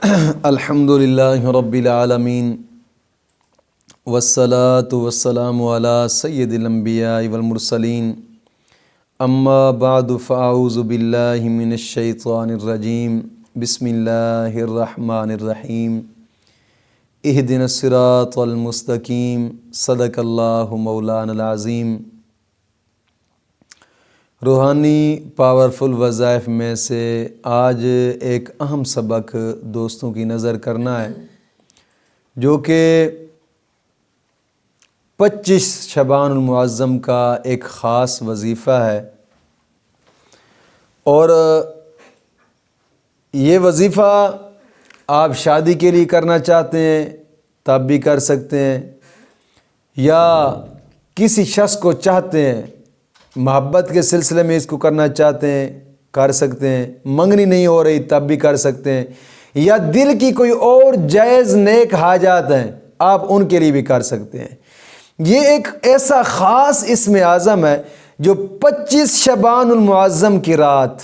الحمدللہ رب العالمین والصلاة والسلام علی سید الانبیاء والمرسلین اما بعد فاعوذ باللہ من الشیطان الرجیم بسم اللہ الرحمن الرحیم اہدنا الصراط المستقیم صدق اللہ مولانا العظیم۔ روحانی پاورفل وظائف میں سے آج ایک اہم سبق دوستوں کی نظر کرنا ہے، جو کہ 25 شعبان المعظم کا ایک خاص وظیفہ ہے، اور یہ وظیفہ آپ شادی کے لیے کرنا چاہتے ہیں تب بھی کر سکتے ہیں، یا کسی شخص کو چاہتے ہیں محبت کے سلسلے میں اس کو کرنا چاہتے ہیں کر سکتے ہیں، منگنی نہیں ہو رہی تب بھی کر سکتے ہیں، یا دل کی کوئی اور جائز نیک حاجات ہیں آپ ان کے لیے بھی کر سکتے ہیں۔ یہ ایک ایسا خاص اسم اعظم ہے جو 25 شعبان المعظم کی رات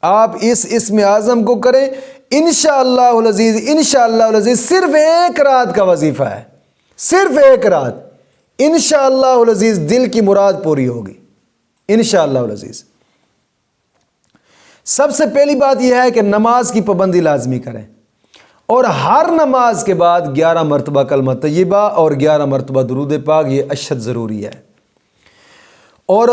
آپ اس اسم اعظم کو کریں، انشاءاللہ العزیز انشاءاللہ العزیز صرف ایک رات کا وظیفہ ہے، صرف ایک رات، انشاءاللہ العزیز دل کی مراد پوری ہوگی انشاءاللہ العزیز۔ سب سے پہلی بات یہ ہے کہ نماز کی پابندی لازمی کریں، اور ہر نماز کے بعد 11 مرتبہ کلمہ طیبہ اور 11 مرتبہ درود پاک، یہ اشد ضروری ہے۔ اور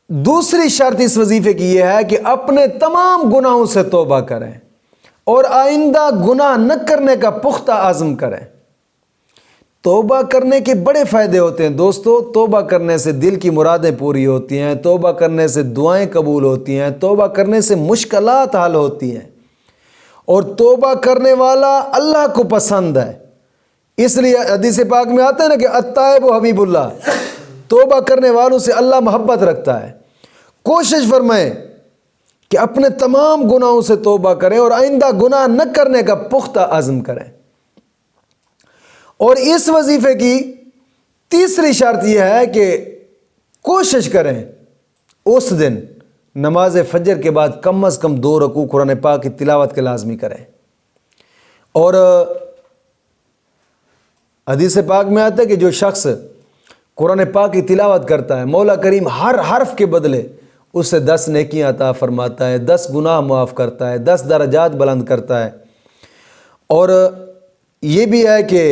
دوسری شرط اس وظیفے کی یہ ہے کہ اپنے تمام گناہوں سے توبہ کریں اور آئندہ گناہ نہ کرنے کا پختہ عزم کریں۔ توبہ کرنے کے بڑے فائدے ہوتے ہیں دوستو۔ توبہ کرنے سے دل کی مرادیں پوری ہوتی ہیں، توبہ کرنے سے دعائیں قبول ہوتی ہیں، توبہ کرنے سے مشکلات حل ہوتی ہیں، اور توبہ کرنے والا اللہ کو پسند ہے۔ اس لیے حدیث پاک میں آتا ہے نا کہ التائب حبیب اللہ، توبہ کرنے والوں سے اللہ محبت رکھتا ہے۔ کوشش فرمائیں کہ اپنے تمام گناہوں سے توبہ کریں اور آئندہ گناہ نہ کرنے کا پختہ عزم کریں۔ اور اس وظیفے کی تیسری شرط یہ ہے کہ کوشش کریں اس دن نماز فجر کے بعد کم از کم 2 رکوع قرآن پاک کی تلاوت کے لازمی کریں۔ اور حدیث پاک میں آتا ہے کہ جو شخص قرآن پاک کی تلاوت کرتا ہے، مولا کریم ہر حرف کے بدلے اس سے 10 نیکیاں عطا فرماتا ہے، 10 گناہ معاف کرتا ہے، 10 درجات بلند کرتا ہے۔ اور یہ بھی ہے کہ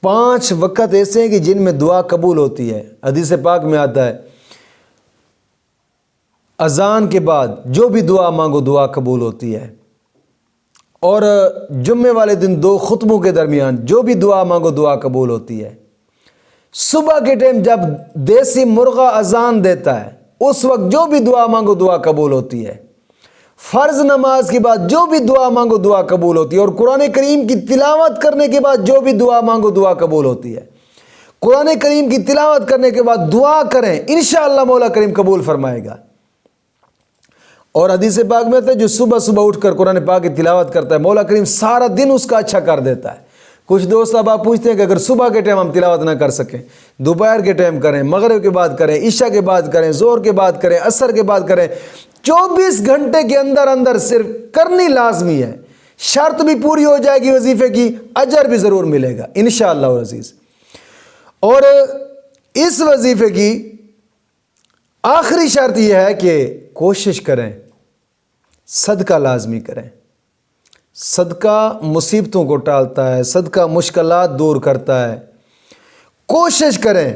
5 وقت ایسے ہیں کہ جن میں دعا قبول ہوتی ہے۔ حدیث پاک میں آتا ہے اذان کے بعد جو بھی دعا مانگو دعا قبول ہوتی ہے، اور جمعے والے دن 2 خطبوں کے درمیان جو بھی دعا مانگو دعا قبول ہوتی ہے۔ صبح کے ٹائم جب دیسی مرغا اذان دیتا ہے اس وقت جو بھی دعا مانگو دعا قبول ہوتی ہے۔ فرض نماز کے بعد جو بھی دعا مانگو دعا قبول ہوتی ہے، اور قرآن کریم کی تلاوت کرنے کے بعد جو بھی دعا مانگو دعا قبول ہوتی ہے۔ قرآن کریم کی تلاوت کرنے کے بعد دعا کریں، انشاءاللہ مولا کریم قبول فرمائے گا۔ اور حدیث پاک میں آتا ہے جو صبح صبح اٹھ کر قرآن پاک کی تلاوت کرتا ہے، مولا کریم سارا دن اس کا اچھا کر دیتا ہے۔ کچھ دوست اب آپ پوچھتے ہیں کہ اگر صبح کے ٹائم ہم تلاوت نہ کر سکیں، دوپہر کے ٹائم کریں، مغرب کے بعد کریں، عشاء کے بعد کریں، ظہر کے بعد کریں، عصر کے بعد کریں، 24 گھنٹے کے اندر اندر صرف کرنی لازمی ہے۔ شرط بھی پوری ہو جائے گی وظیفے کی، اجر بھی ضرور ملے گا انشاءاللہ العزیز۔ اور اس وظیفے کی آخری شرط یہ ہے کہ کوشش کریں صدقہ لازمی کریں۔ صدقہ مصیبتوں کو ٹالتا ہے، صدقہ مشکلات دور کرتا ہے۔ کوشش کریں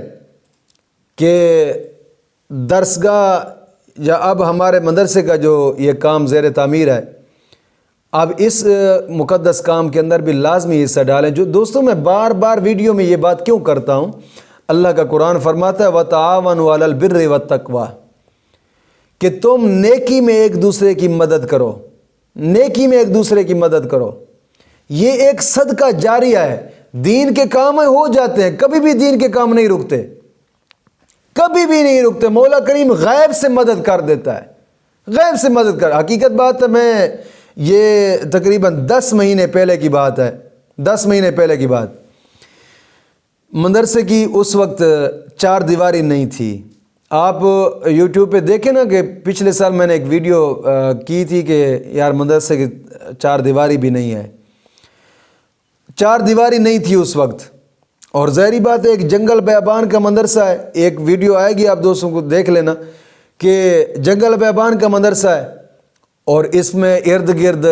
کہ درسگاہ یا اب ہمارے مدرسے کا جو یہ کام زیر تعمیر ہے، اب اس مقدس کام کے اندر بھی لازمی حصہ ڈالیں۔ جو دوستوں میں بار بار ویڈیو میں یہ بات کیوں کرتا ہوں، اللہ کا قرآن فرماتا ہے وَتَعَاوَنُوا عَلَى الْبِرِّ وَالتَّقْوَىٰ، کہ تم نیکی میں ایک دوسرے کی مدد کرو، نیکی میں ایک دوسرے کی مدد کرو۔ یہ ایک صدقہ جاریہ ہے۔ دین کے کام ہو جاتے ہیں، کبھی بھی دین کے کام نہیں رکتے، کبھی بھی نہیں رکتے۔ مولا کریم غیب سے مدد کر دیتا ہے، غیب سے مدد کر۔ حقیقت بات ہے، میں یہ تقریباً 10 مہینے پہلے کی بات ہے، 10 مہینے پہلے کی بات، مدرسے کی اس وقت 4 دیواری نہیں تھی، آپ یوٹیوب پہ دیکھیں نا کہ پچھلے سال میں نے ایک ویڈیو کی تھی کہ یار مدرسے کی چار دیواری بھی نہیں ہے، چار دیواری نہیں تھی اس وقت، اور ظاہری بات ہے ایک جنگل بیابان کا مدرسہ ہے. ایک ویڈیو آئے گی آپ دوستوں کو دیکھ لینا کہ جنگل بیابان کا مدرسہ ہے اور اس میں ارد گرد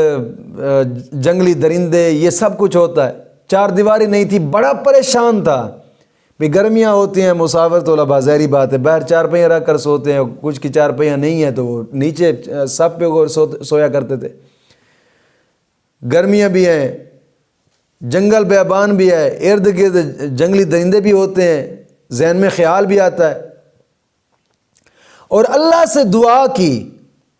جنگلی درندے یہ سب کچھ ہوتا ہے. چار دیواری نہیں تھی، بڑا پریشان تھا. بھی گرمیاں ہوتی ہیں، مسافر طلباء ظاہری بات ہے باہر چار پہیہ رکھ کر سوتے ہیں، کچھ کی چار پہیہ نہیں ہے تو وہ نیچے سب پہ سویا کرتے تھے. گرمیاں بھی ہیں، جنگل بیابان بھی ہے، ارد گرد جنگلی درندے بھی ہوتے ہیں، ذہن میں خیال بھی آتا ہے. اور اللہ سے دعا کی،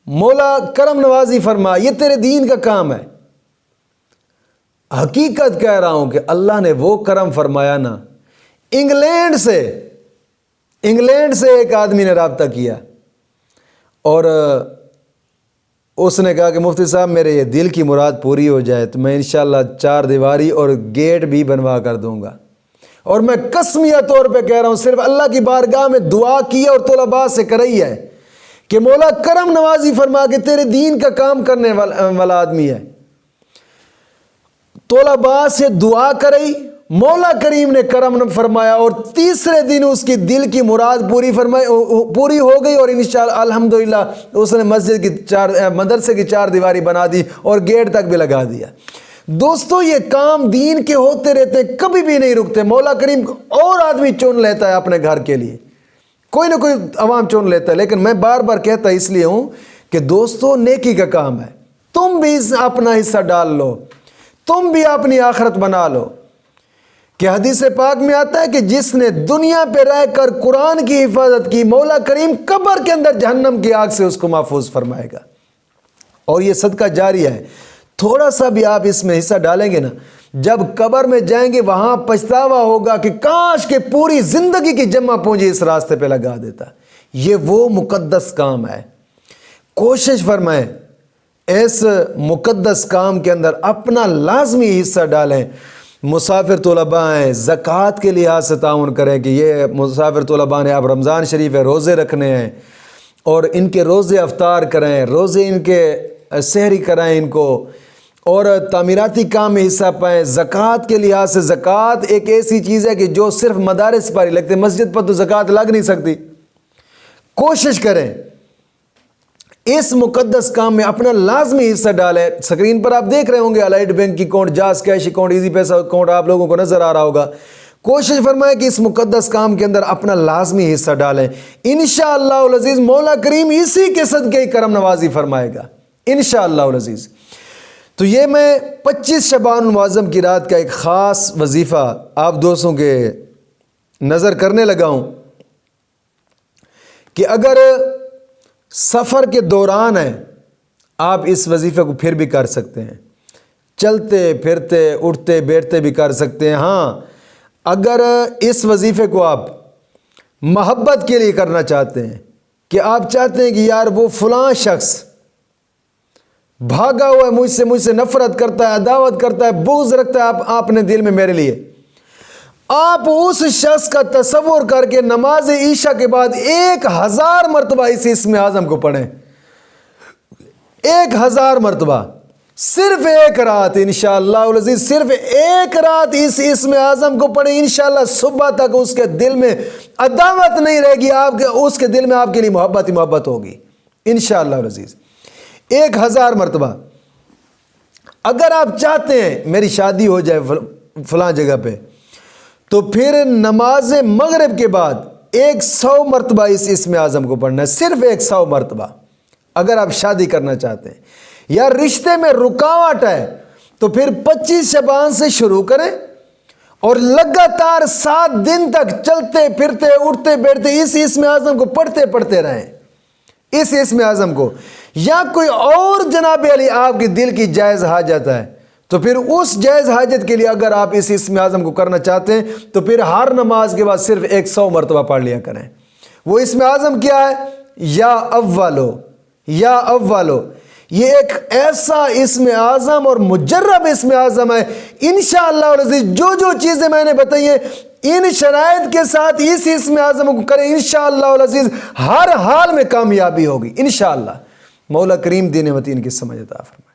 مولا کرم نوازی فرما، یہ تیرے دین کا کام ہے. حقیقت کہہ رہا ہوں کہ اللہ نے وہ کرم فرمایا نا. انگلینڈ سے ایک آدمی نے رابطہ کیا اور اس نے کہا کہ مفتی صاحب میرے یہ دل کی مراد پوری ہو جائے تو میں انشاءاللہ چار دیواری اور گیٹ بھی بنوا کر دوں گا. اور میں قسمیہ طور پہ کہہ رہا ہوں، صرف اللہ کی بارگاہ میں دعا کی اور طلباء سے کرائی ہے کہ مولا کرم نوازی فرما کہ تیرے دین کا کام کرنے والا آدمی ہے. طلباء سے دعا کرائی، مولا کریم نے کرم فرمایا اور تیسرے دن اس کی دل کی مراد پوری ہو گئی اور انشاءاللہ الحمدللہ اس نے مسجد کی مدرسے کی چار دیواری بنا دی اور گیٹ تک بھی لگا دیا. دوستو یہ کام دین کے ہوتے رہتے، کبھی بھی نہیں رکتے. مولا کریم اور آدمی چن لیتا ہے اپنے گھر کے لیے، کوئی نہ کوئی عوام چن لیتا ہے. لیکن میں بار بار کہتا اس لیے ہوں کہ دوستو نیکی کا کام ہے، تم بھی اپنا حصہ ڈال لو، تم بھی اپنی آخرت بنا لو. کہ حدیث پاک میں آتا ہے کہ جس نے دنیا پہ رہ کر قرآن کی حفاظت کی، مولا کریم قبر کے اندر جہنم کی آگ سے اس کو محفوظ فرمائے گا. اور یہ صدقہ جاریہ ہے. تھوڑا سا بھی آپ اس میں حصہ ڈالیں گے نا، جب قبر میں جائیں گے وہاں پچھتاوا ہوگا کہ کاش کہ پوری زندگی کی جمع پونجی اس راستے پہ لگا دیتا. یہ وہ مقدس کام ہے. کوشش فرمائیں اس مقدس کام کے اندر اپنا لازمی حصہ ڈالیں. مسافر طلباء ہیں، زکوٰۃ کے لحاظ سے تعاون کریں کہ یہ مسافر طلباء نے اب رمضان شریف ہے، روزے رکھنے ہیں اور ان کے روزے افطار کریں، روزے ان کے سحری کرائیں ان کو، اور تعمیراتی کام میں حصہ پائیں. زکوٰۃ کے لحاظ سے زکوٰۃ ایک ایسی چیز ہے کہ جو صرف مدارس پر ہی لگتے، مسجد پر تو زکوٰۃ لگ نہیں سکتی. کوشش کریں اس مقدس کام میں اپنا لازمی حصہ ڈالیں. سکرین پر آپ دیکھ رہے ہوں گے الائٹ بینک کی account, jazz cash account, easy پیسہ اکاؤنٹ آپ لوگوں کو نظر آ رہا ہوگا. کوشش فرمائیں کہ اس مقدس کام کے اندر اپنا لازمی حصہ ڈالیں. انشاءاللہ العزیز مولا کریم اسی کے صدقے ہی کرم نوازی فرمائے گا انشاءاللہ العزیز. تو یہ میں 25 شعبان المعظم کی رات کا ایک خاص وظیفہ آپ دوستوں کے نظر کرنے لگا ہوں کہ اگر سفر کے دوران ہیں آپ اس وظیفے کو پھر بھی کر سکتے ہیں، چلتے پھرتے اٹھتے بیٹھتے بھی کر سکتے ہیں. ہاں اگر اس وظیفے کو آپ محبت کے لیے کرنا چاہتے ہیں کہ آپ چاہتے ہیں کہ یار وہ فلاں شخص بھاگا ہوا ہے مجھ سے نفرت کرتا ہے، عداوت کرتا ہے، بغض رکھتا ہے آپ نے دل میں میرے لیے، آپ اس شخص کا تصور کر کے نماز عشاء کے بعد 1000 مرتبہ اس اسم اعظم کو پڑھیں. 1000 مرتبہ صرف ایک رات انشاءاللہ العزیز، صرف ایک رات اس اسم اعظم کو پڑھیں. انشاءاللہ صبح تک اس کے دل میں عداوت نہیں رہے گی، اس کے دل میں آپ کے لیے محبت ہی محبت ہوگی انشاءاللہ العزیز. 1000 مرتبہ. اگر آپ چاہتے ہیں میری شادی ہو جائے فلاں جگہ پہ، تو پھر نماز مغرب کے بعد 100 مرتبہ اس اسم اعظم کو پڑھنا ہے، صرف 100 مرتبہ. اگر آپ شادی کرنا چاہتے ہیں یا رشتے میں رکاوٹ ہے تو پھر 25 شعبان سے شروع کریں اور لگاتار 7 دن تک چلتے پھرتے اٹھتے بیٹھتے اس اسم اعظم کو پڑھتے رہیں. اس اسم اعظم کو، یا کوئی اور جناب علی آپ کی دل کی جائز حاجت ہے تو پھر اس جائز حاجت کے لیے اگر آپ اس اسم اعظم کو کرنا چاہتے ہیں تو پھر ہر نماز کے بعد صرف 100 مرتبہ پڑھ لیا کریں. وہ اسم اعظم کیا ہے؟ یا اولو. یا اولو یہ ایک ایسا اسم اعظم اور مجرب اسم اعظم ہے. انشاءاللہ العزیز جو چیزیں میں نے بتائی ہیں ان شرائط کے ساتھ اس اسم اعظم کو کریں، انشاءاللہ العزیز ہر حال میں کامیابی ہوگی انشاءاللہ۔ مولا کریم دین متین کی سمجھ عطا فرمائے۔